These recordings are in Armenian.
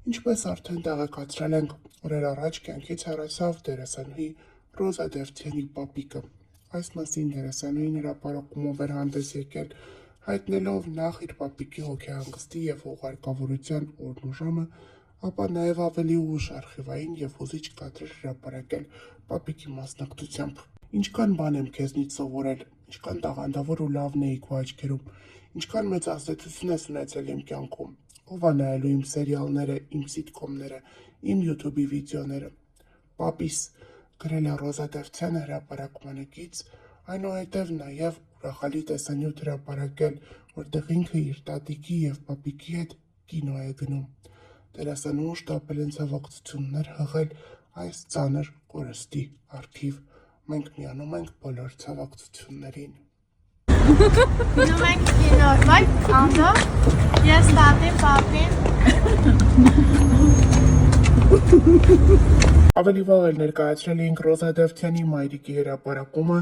Ինչպես արդեն տեղեկացրել ենք, օրեր առաջ կյանքից հեռացավ դերասանուհի Ռոզա Դևթյանի պապիկը։ Այս մասին դերասանուհին հրապարակումով էր հանդես եկել, հայտնելով նախ իր պապիկի հոգեհանգստի և ուղարկավորության օրն ու ժամը, ապա նաև ավելի ուշ արխիվային և հուզիչ կադրեր հրապարակել պապիկի մասնակցությամբ։ Ինչքան բան եմ քեզնից սովորել, ինչքան տաղանդավոր ու լավն էի քո աչքերում, ինչքան մեծ ազդեցություն ես ունեցել իմ կյանքում, ով ա նայելու իմ սերիալները, իմ սիթքոմները, իմ յութուբի վիդեոները։ Պապիս, գրել է Ռոզա Դևթյանը հրապարակմանից, այնուհետև նաև ուրախալի տեսանյութ հրապարակել, որտեղ ինքը իր տատիկի և պապիկի հետ կինո է գնում։ Դերասանուհուն շտապել են ցավակցություններ հղել այս ծանր կորստի առթիվ։ Մենք միանում ենք բոլոր ցավակցություններին։ Գնում ենք կինո, բայց անդո, ես տատին, պապին։ Ավելի վաղ էլ ներկայացրել էինք Ռոզա Դևթյանի մայրիկի հրապարակումը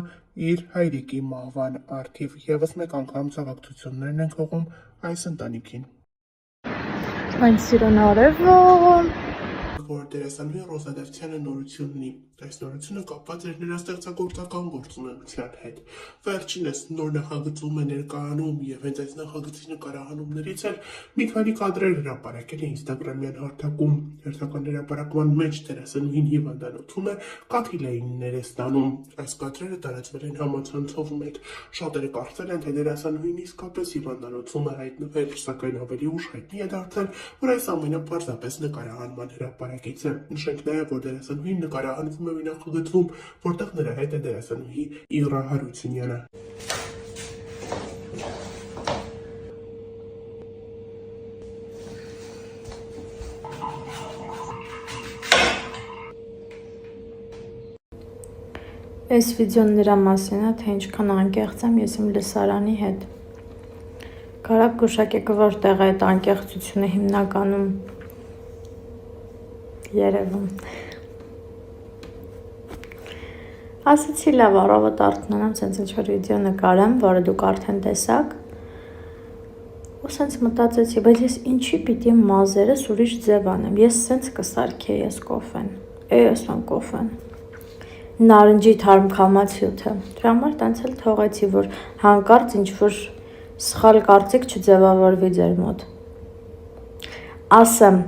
իր հայրիկի մահվան առթիվ։ Եվս մեկ անգամ ցավակցություններն ենք հղում այս ընտանիքին։ Այն սիրուն արևոմ։ Որ դերասանուհի Ռոզա Դևթյանը նորություն ունի։ Այս նորությունը կապված էր նրա ստեղծագործական գործունեության հետ։ Վերջինս նոր նախագծում է ներկայանում և հենց այս նախագծի նկարահանումներից էլ մի քանի կադրեր հրապարակել է ինստագրամյան հարթակում։ Հերթական հրապարակման մեջ դերասանուհին հիվանդանոցում է, կաթիլային է ստանում։ Այս կադրերը տարածվել են համացանցով մեկ։ Շատերը կարծել են, թե դերասանուհին իսկապես հիվանդանոցում է հայտնվել, սակայն ավելի ուշ հայտնի է դարձել, որ այս ամենը պարզապես նկարահանման հրապարակից է։ Նշենք նաև, որ դերասանուհին նկարահանվում է մի նախագծում, որտեղ նրա հետ է դերասանուհի Իռա Հարությունյանը։ Այս վիդեոն նրա մասին է, թե ինչքան անկեղծ եմ ես իմ լսարանի հետ։ Կարակ գուշակեք, որտեղ է այդ անկեղծությունը հիմնականում երևում։ Ասացի լավ, առավոտ արթնանամ, սենց ինչ-որ վիդեո նկարեմ, որը դուք արդեն տեսաք։ Ու սենց մտածեցի, բայց ես ինչի պիտի մազերս ուրիշ ձև անեմ, ես սենց կսարքեի ես կոֆեն, ես ան կոֆեն։ Նարնջի թարմ քամացյութը, դրա համար տենց էլ թողեցի, որ հանկարծ ինչ-որ սխալ կարծիք չձևավորվի ձեր մոտ։ Ասեմ,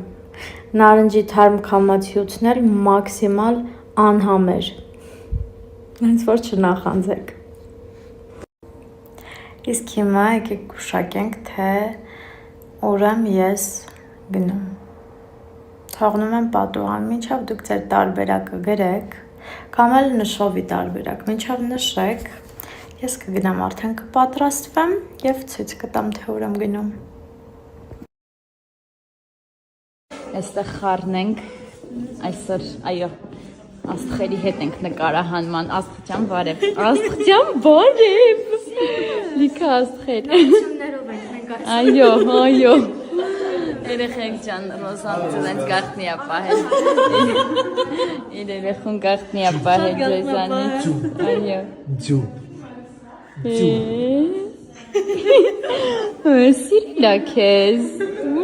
նարնջի թարմ քամացյութն էլ մաքսիմալ անհամեր, հենց որ չնախանձեք։ Իսկ հիմա եկեք գուշակենք, թե ուր եմ ես գնում։ Թողնում եմ պատուհան, մինչև դուք ձեր տարբերակը գրեք, կամ էլ նշովի տարբերակ, մինչև նշեք, ես կգնամ արդեն կպատրաստվեմ և ցույց կտամ, թե ուր եմ գնում։ Այստեղ խառն ենք, այսօր, այո, աստղերի հետ ենք նկարահանման, աստղջան բարև, աստղջան բարև, լիքը աստղեր, այո, այո, երեխեք ջան, Ռոզան ձեզ գաղտնի ապահել, իր երեխուն գաղտնի ապահել ձեզանից, այո, Ձու, սիրիլ ա քեզ,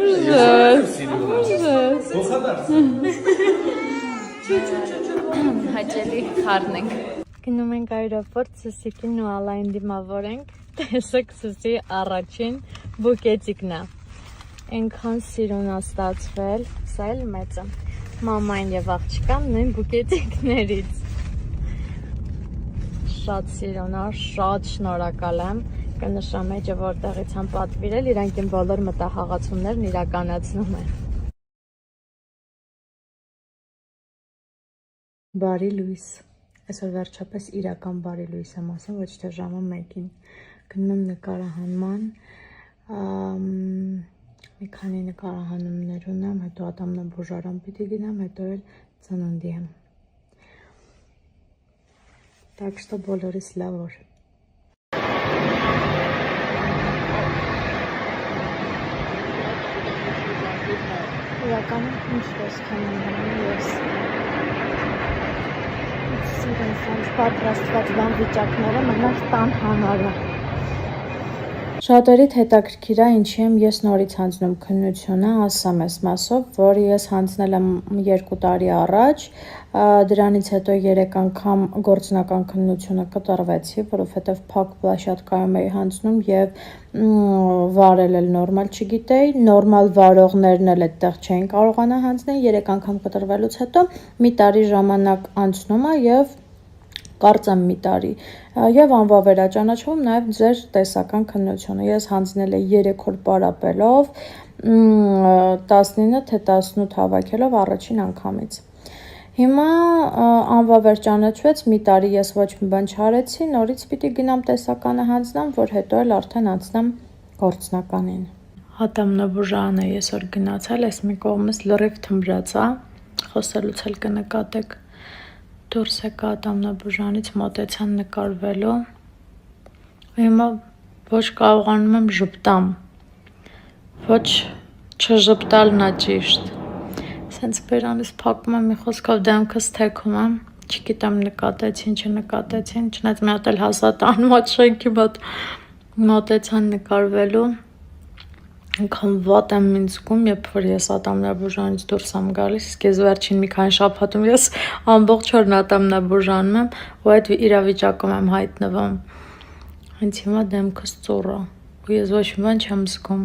ուժս, հաճելի խառն ենք։ Գնում ենք այրոպորտ, Սուսիկին ու Ալային դիմավորենք, տեսեք Սուսի առաջին բուկետիկն է։ Ենքան սիրուն է ստացվել, սա էլ մեծը, մամային և աղջկան նույն բուկետիկներից։ Շատ սիրուն է, շատ շնորհակալ եմ, կնշամ էջը որտեղից եմ պատվիրել, իրանք իմ բոլոր մտահաղացումներն իրականացնում են։ Բարի լույս, այսօր վերջապես իրական բարի լույս եմ ասում, ոչ թե ժամը 1-ին, գնում եմ նկարահանման, մի քանի նկարահանումներ ունեմ, հետո ատամնաբուժարան պիտի գնամ, հետո էլ ծնունդի եմ։ Так что բոլորիս լավ օր։ Իրականում ինչ տեսքան եմ ես։ Սիրուն պատրաստված բան վիճակները մնաց տան համարը։ Շատերիդ հետաքրքիր է ինչի եմ ես նորից հանձնում քննությունը, ասամ ես մասով, որ ես հանձնել եմ 2 տարի առաջ, դրանից հետո 3 անգամ գործնական քննությունը կտրվեցի, որովհետև փակ պլաշատկայում էի հանձնում եւ վարել էլ նորմալ չգիտեի, նորմալ վարողներն էլ այդտեղ չէին կարողանա հանձնել, 3 անգամ կտրվելուց հետո մի տարի ժամանակ անցնում է եւ կարծեմ մի տարի եւ անվավերաճանաչվում նաեւ ձեր տեսական քննությունը ես հանձնել եմ 3 օր պարապելով 19 թե 18 հավաքելով առաջին անգամից հիմա անվավերաճանաչվեց մի տարի ես ոչ մի բան չարեցի նորից պիտի գնամ տեսականը հանձնամ որ հետո էլ արդեն անցնեմ գործնականին Ատամնաբուժանը այսօր գնացել ես մի կողմից լրիվ թմրած է խոսելուց էլ կնկատեք դուրս եկա ատամնաբուժանից մոտեցան նկարվելու հիմա ոչ կարողանում եմ ժպտամ ոչ չժպտալն է ճիշտ սենց բերանից փակում եմ մի խոսքով դեմքս թեքում եմ չգիտեմ նկատեցին չնկատեցին չնայած մի հատ էլ հասա տանմոտ շենքի մոտեցան նկարվելու Անկամ վատ եմ ինձ զգում, երբ որ ես ատամնաբուժանից դուրս եմ գալիս, իսկ ես վերջին մի քանի շաբաթում ես ամբողջ օրն ատամնաբուժանում եմ ու այդ իրավիճակում եմ հայտնվում։ Հենց հիմա դեմքս ծուռ է ու ես ոչ մի բան չեմ զգում։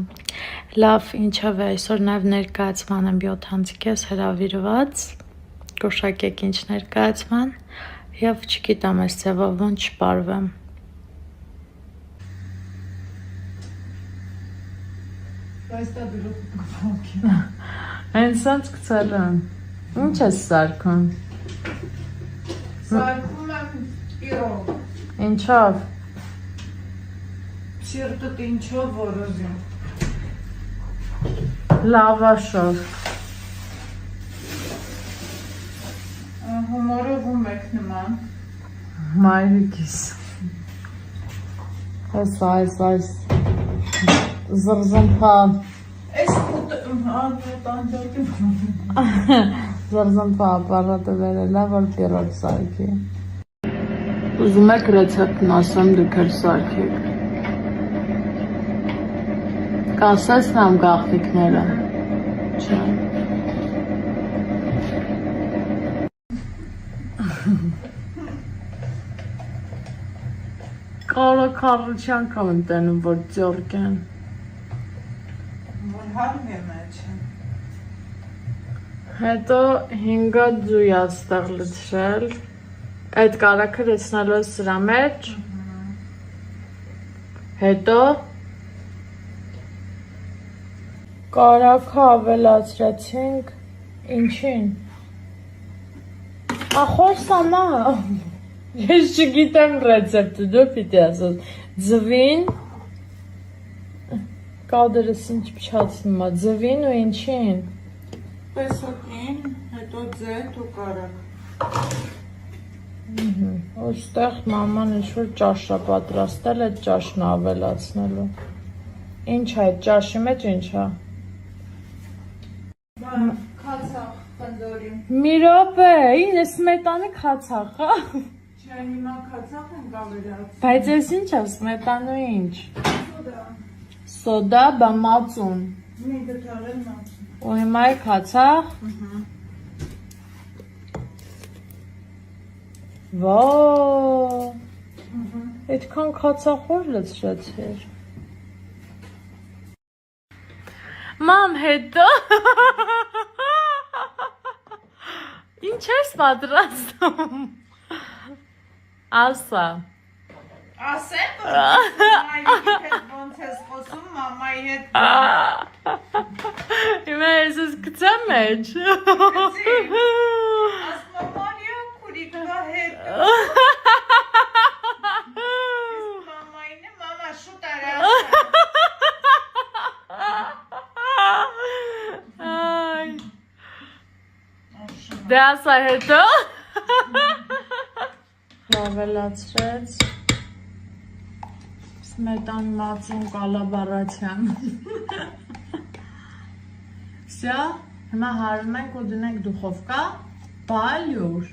Լավ, ինչով է, այսօր նաև ներկայացման եմ 7 անցիկես հրավիրված, գուշակեք ինչ ներկայացման եւ չգիտեմ այս ձևով ոնց չպարվեմ։ Հենց սենց կցել եմ, ինչ ես սարքում? Սարքում եմ իրով, Ինչով? սիրտդ ինչով որոզիմ, Լավաշով հումորով ու մեկ նման Մայրիկիս Այս Զրզմփա Ես տանջակի Զրզմփա ապարատը վերել է, որ պիրոտ սարքի Ուզում եք ռեցեպտն ասեմ դուք էլ սարքեք Կասեցնամ գաղտնիքները Չէ Կարոք առուչյան կամ եմ տենում, որ ձորք են Որ հարմ է մեջ Հետո 5 ձույ աստեղ լցրել Այդ կարաքը լցնելու է սրա մեջ Հետո Կարաքը ավելացրեցինք Ինչին Ախոսամա Ես չգիտեմ ռեցեպտը, դու պիտի ասած Ձվին Կադրս ինչ փչացնում է, ձվին ու ինչին Պեսոկին, հետո ձետ ու կարակ Ոստեղ մաման ինչ-որ ճաշ է պատրաստել, այդ ճաշն ավելացնելու Ինչ է, այդ ճաշի մեջ ինչ է Քացախ խնդորիմ Մի րոպե, ինը սմետանի քացախ է Չէ հիմա քացախ են կավերած Բայց ես ինչ է, սմետանու ինչ Սոդա Սոդա, բա մածուն Մի գտարել մացում Ու հիմա է քացախ Վաա Այդքան քացախոր լցրեցիր Մամ հետո Ինչ ես պատրաստում Ասա Ասեմ, որ մամայի հետ ոնց ես խոսում, մամայի հետ Հիմա ես ես կծեմ մեջ ասմա մարիա կուրիկվա հետ Մամային է, մամա շուտ արա Դե ասա հետո Ավելացրեց Սմետան մածուն կալաբարացյան Սյա, հիմա հարում ենք ու դնենք դուխովկա Պալյուր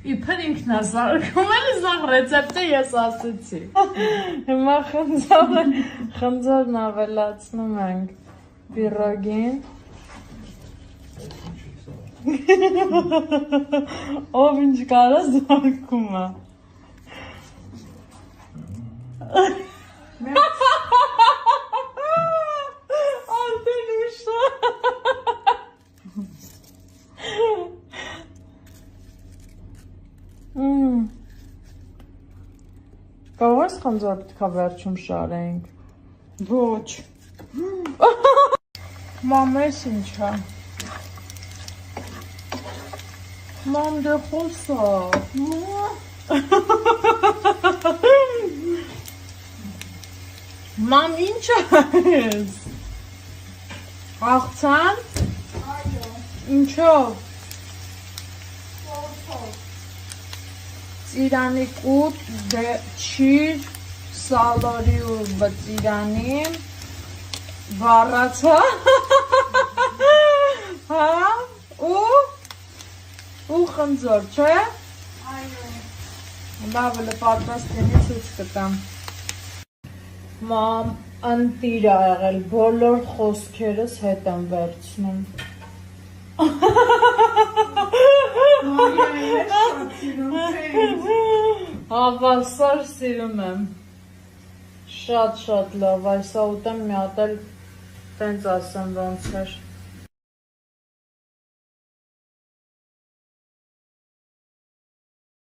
Իբր ինքնասարքում էլի սաղ ռեցեպտը ես ասեցի։ Հիմա խնձորն ավելացնում ենք պիրոգին։ Ով ինչ կարա զարկում է։ Արդեն ուշա։ Կարող ես խնձոր պետքա վերջում շարենք։ Ոչ։ Մամ, ես ինչա։ Մամ, դե խոսա։ Մամ, ինչ ես։ Աղցան։ Այո, Ինչով։ փոփոխ։ Ծիրանի կուտ, դե չիր, սալորի ու բծիրանի, վառացա, հա, ու խնձոր, չէ։ Այո։ Լավ էլ պատրաստինի ցույց կտամ։ Մամ, ընտիր ա եղել, բոլոր խոսքերս հետ եմ վերցնում։ Մարիա, ես շատ սիրում եմ։ Հավասար սիրում եմ։ Շատ լավ, այսա ուտեմ մի հատ էլ տենց ասեմ ոնց էր։